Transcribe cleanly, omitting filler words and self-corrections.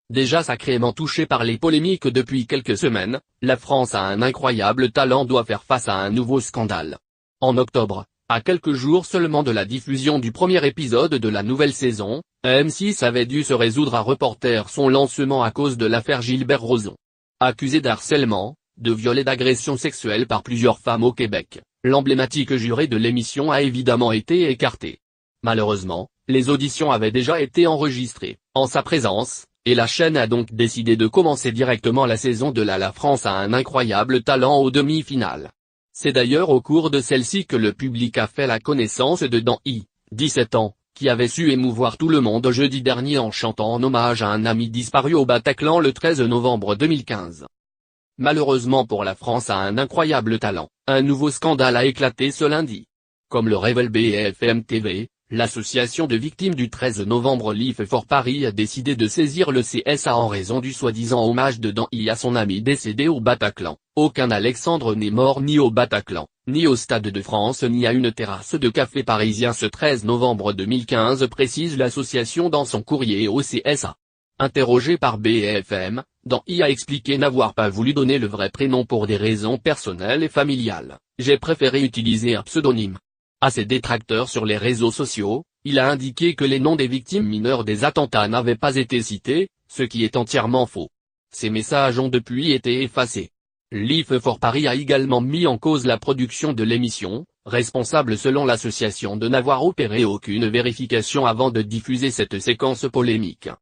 Déjà sacrément touchée par les polémiques depuis quelques semaines, la France a un incroyable talent doit faire face à un nouveau scandale. En octobre, à quelques jours seulement de la diffusion du premier épisode de la nouvelle saison, M6 avait dû se résoudre à reporter son lancement à cause de l'affaire Gilbert Rozon. Accusé d'harcèlement, de viol et d'agression sexuelle par plusieurs femmes au Québec, l'emblématique juré de l'émission a évidemment été écarté. Malheureusement, les auditions avaient déjà été enregistrées, en sa présence, et la chaîne a donc décidé de commencer directement la saison de La France a un incroyable talent aux demi-finales. C'est d'ailleurs au cours de celle-ci que le public a fait la connaissance de Dan I, 17 ans, qui avait su émouvoir tout le monde jeudi dernier en chantant en hommage à un ami disparu au Bataclan le 13 novembre 2015. Malheureusement pour La France a un incroyable talent, un nouveau scandale a éclaté ce lundi. Comme le révèle BFM TV, l'association de victimes du 13 novembre Life for Paris a décidé de saisir le CSA en raison du soi-disant hommage de Dan I à son ami décédé au Bataclan. Aucun Alexandre n'est mort ni au Bataclan, ni au Stade de France ni à une terrasse de café parisien ce 13 novembre 2015, précise l'association dans son courrier au CSA. Interrogé par BFM, Dan I a expliqué n'avoir pas voulu donner le vrai prénom pour des raisons personnelles et familiales. J'ai préféré utiliser un pseudonyme. À ses détracteurs sur les réseaux sociaux, il a indiqué que les noms des victimes mineures des attentats n'avaient pas été cités, ce qui est entièrement faux. Ces messages ont depuis été effacés. Life for Paris a également mis en cause la production de l'émission, responsable selon l'association de n'avoir opéré aucune vérification avant de diffuser cette séquence polémique.